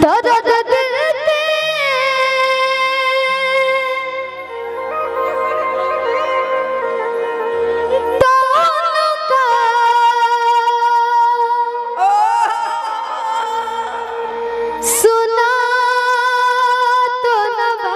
दर्द दिल के दोनों का सुना तो नवा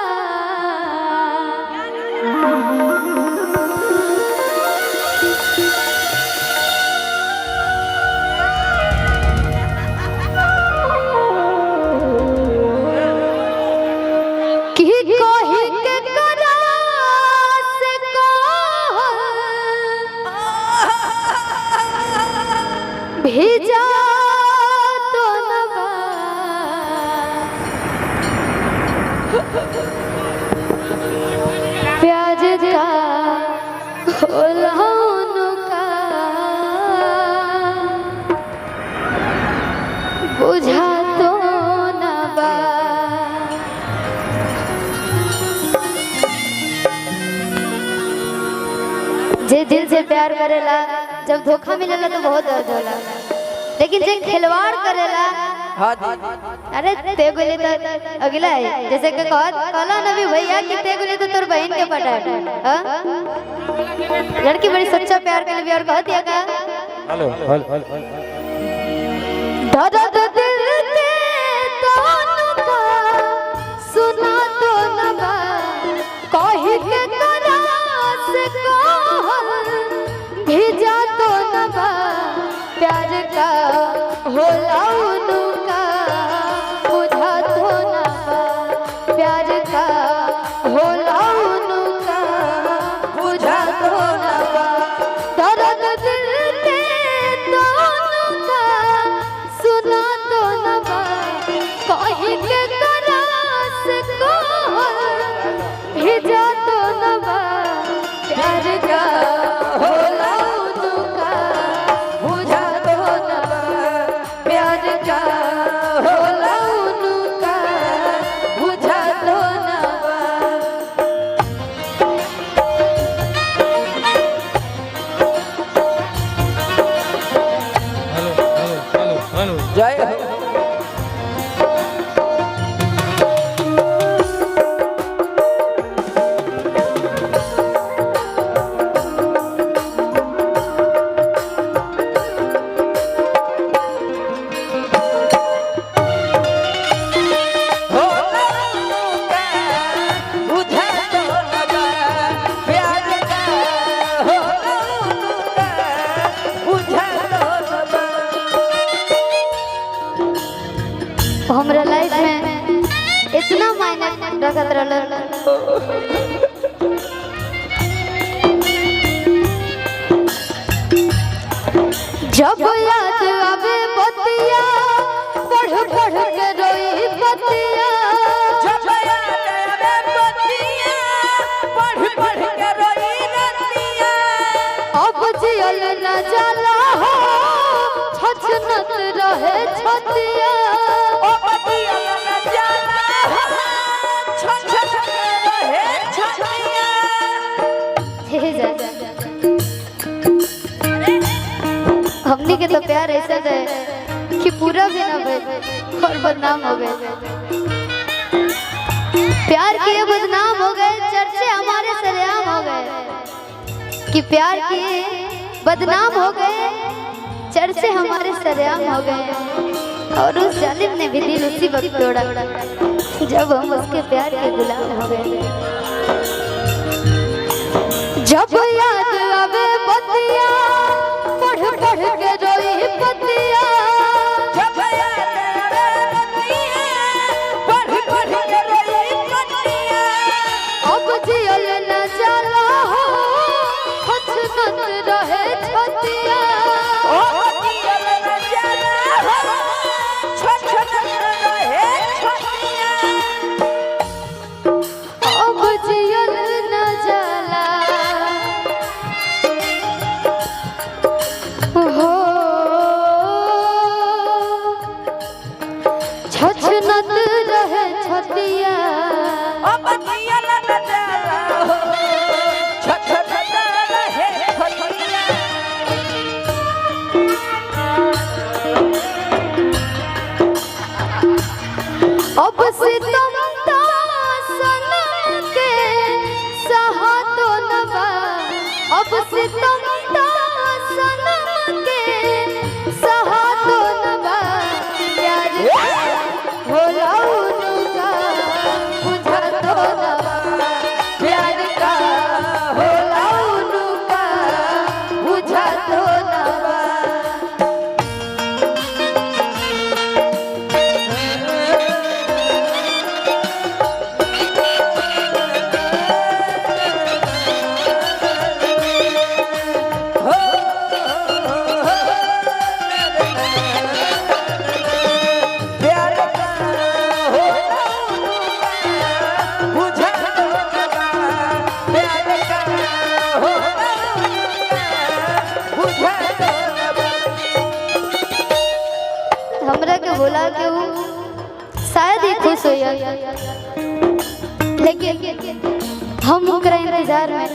भेजा तो नवा प्याज का होलाउनु का बुझा तो नवा। जे दिल से प्यार करेला जब धोखा मिलेला तो बहुत दर्द होला, लेकिन जे खिलवाड़ करेला अरे ते गोले तो अगला है जैसे कि कहला नबी भैया कि ते गोले तो तोर बहन के पटा लड़की बड़ी सच्चा प्यार के लिए और कह दिया का हेलो दर्द दिल के दोनों का सुना तो नवा कहि के करा से भेजा तो नवा प्यार का होलाउनु का बुझा तो नवा प्यार का होलाउनु का बुझा तो नवा दर्द दिल के दोनों का सुना तो नवा कहि के करा से भेजा तो नवा प्यार का जय हो हमरा लाइफ में इतना मायने रखत रहल जब याद आवे बतिया पढ़ पढ़ के रोई बतिया जब याद आवे बतिया पढ़ पढ़ के रोई रतिया अब जियल न जाला हो छछनत रहे छतिया हमनी के तो प्यार ऐसा है कि पूरा भी ना भइल और बदनाम हो गए। प्यार किए बदनाम हो गए, चर्चे हमारे सरेआम हो गए कि प्यार किए बदनाम हो गए, चर्चे हमारे सरेआम हो गए। और उस जालिम ने भी दिल उसी वक्त तोड़ा जब हम उसके प्यार के गुलाम हो गए। जब याद आवे बतिया पढ़ पढ़ के रोई बतिया जब याद आवे बतिया पढ़ पढ़ के रोई बतिया अब जियल न जाला हो छछनत रहे छतिया अब जियल न जाला हो छछनत रहे छतिया अब जियल न जाला हो छछनत रहे छतिया अब जियल न जाला हो छछनत रहे छतिया अब सितम तो सनम के सहा तो नवा अब सितम तो सनम के सहा तो नवा प्यार होला उनका बुझा तो नवा प्यार का होला उनका बुझा तो नवा हमरा के बोला के वो शायद ही खुश हो लेकिन हम ओकरा इंतजार में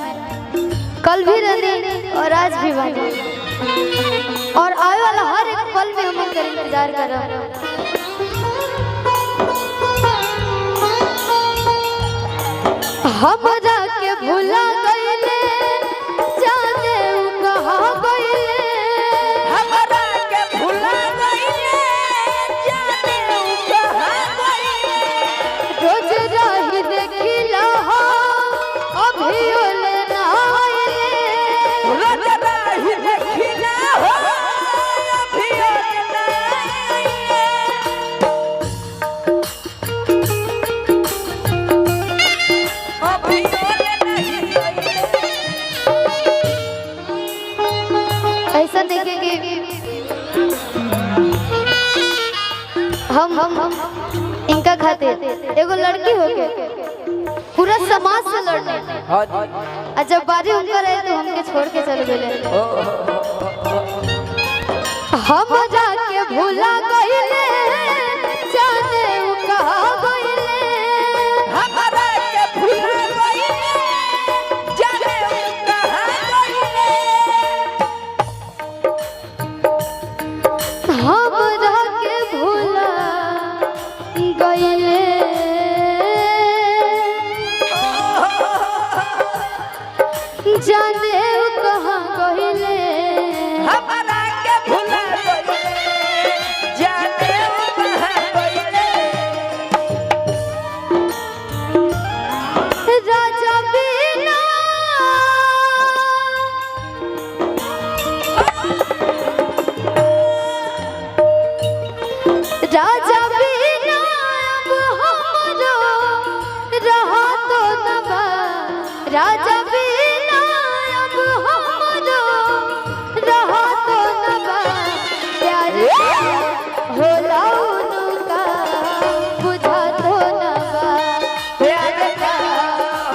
कल भी रहनी और आज भी बनी और आए वाला हर एक पल में हम ओकरा इंतजार कर रहे हमरा के भुला गइले जाने उ कहां गइले हमरा के भुला गइले जाने उ कहां गइले रोज राही देखिला हो अभी ओले ना आइले रोज राही देखिला हो अभी ओले ना आइले अभी ओले नहीं आइले ऐसा देखे कि हम इनका खाते एगो लड़की होके पूरा समाज से लड़ने और जब बारी उनका रहे तो हमके छोड़ के चले गए हम जाके भूला गइले जाने उ कहां गइले हमरा के भुला गइले जाने उ कहां गइले हम जाके भूला गइले जाने उ कहां गइले हमरा के भुला गइले जाने उ कहां गइले राजा बिना राजा बिना अब हमरो रहा तो नवा राजा बिना अब हमरो रहा तो नवा प्यार होला उनका बुझा तो नवा प्यार का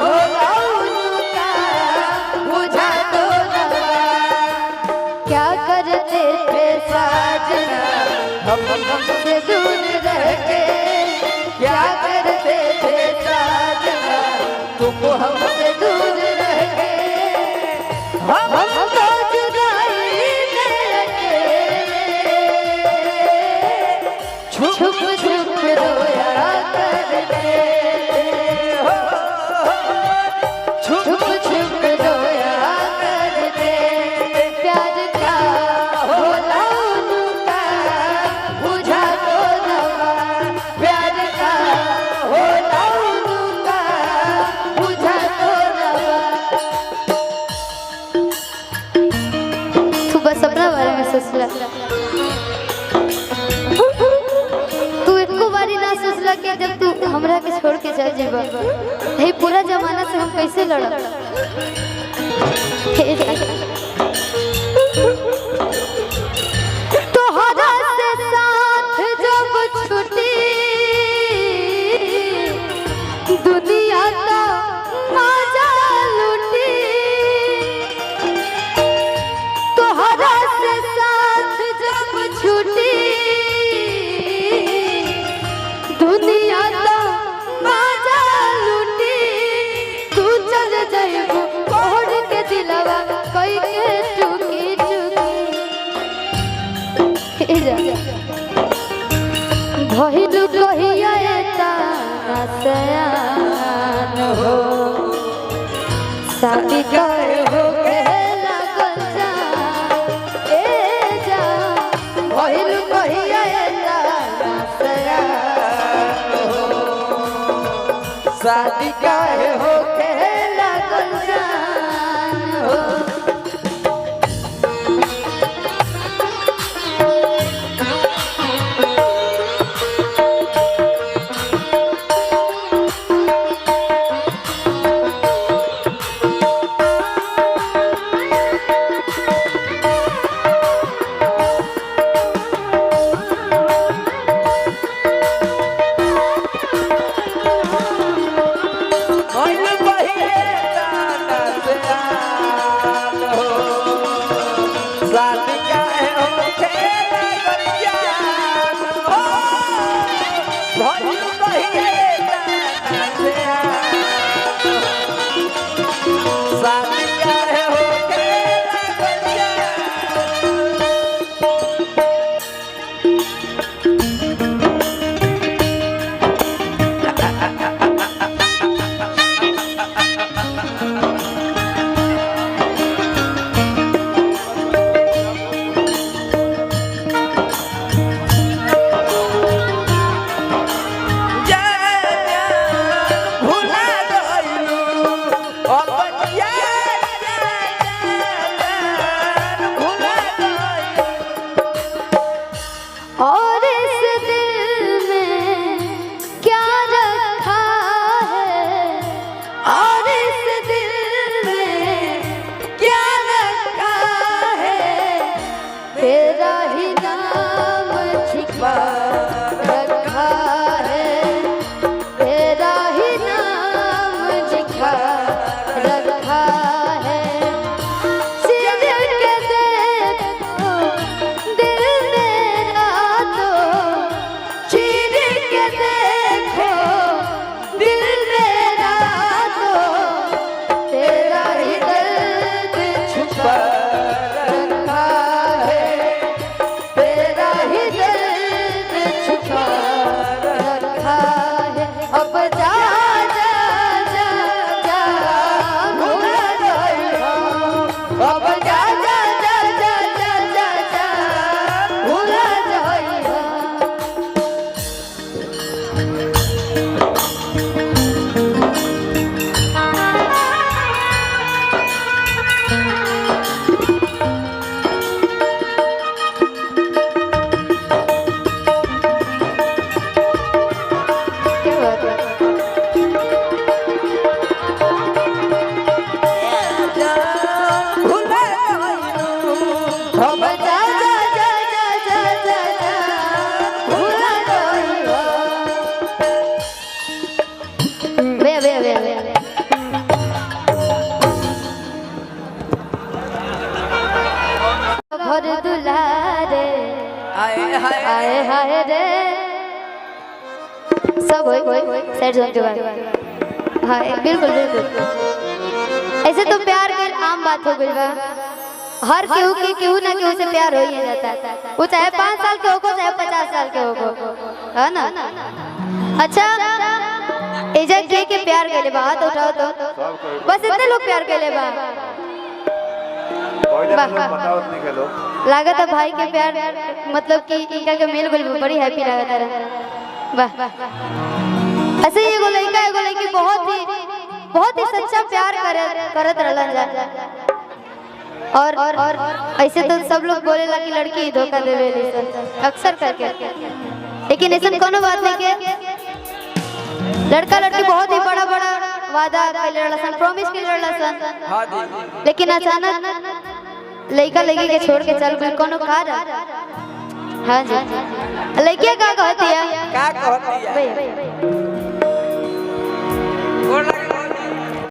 होला उनका बुझा तो नवा क्या करते थे साजना हमसे दूर रह के क्या करते थे साजना तुम हमसे दूर रह के हम तो जुदाई में अकेले छुप छुप रोया करते हो छुप छुप रोया करते प्यार का होला उनका बुझा तो नवा प्यार का होला उनका बुझा तो नवा तू बस अपना बारे में सोचला तू एको बारी ना सोचला कि जब तू हमरा के छोड़ के चल जेबा हे पूरा जमाना से हम कैसे लड़ब तोहरा से साथ जब छूटी दुनिया का मजा लूटी तोहरा से साथ जब छूटी दुनिया का मजा लूटी तू चल जाइबू कोहड़ के दिलवा कई शादी काहे होके लागल जा ए जा भइल कहिया एला सया शादी काहे होके लागल जान हो और इस दिल में क्या रखा है और इस दिल में क्या रखा है तेरा ही नाम छिपा रखा है तेरा ही नाम छिपा रखा है सिर के देखो दिल मेरा तो चीर के देखो दिल मेरा तो तेरा ही दर्द छुपा रखा है तेरा ही दर्द छुपा रखा है अब जा जा जा जा भूल जाइयो अब जा जा जा जा जा जा जा भूल जाइयो क्या बात है अब जा जा जा जा जा जा जा भूल जाइयो बे भर दुलारे आए हाय रे सब होई सेट जोन के बाद हाँ बिल्कुल बिल्कुल ऐसे तो प्यार के आम बात हो गई बा हर केहू ना केहू से प्यार हो ही जाता है वो चाहे 5 साल के हो चाहे 50 साल के हो है ना अच्छा एजा के प्यार के ले बा हाथ उठाओ तो बस इतने लोग प्यार के ले बा लागत है भाई के प्यार मतलब कि इनका के मेल गोल बड़ी हैप्पी लागत है वाह ऐसे ही एगो लड़की बहुत ही सच्चा प्यार करत रहलन जा और ऐसे तो सब लोग बोलेला कि लड़की ही धोखा देवे अक्सर करके लेकिन ऐसा कोनो बात नहीं के लड़का लड़की बहुत ही बड़ा वादा कैले रहलन प्रॉमिस कैले रहलन लेकिन अचानक लड़का लड़की के छोड़ के चल गई कोनो कारण हाँ जी लड़कियां का कहती है का कहती है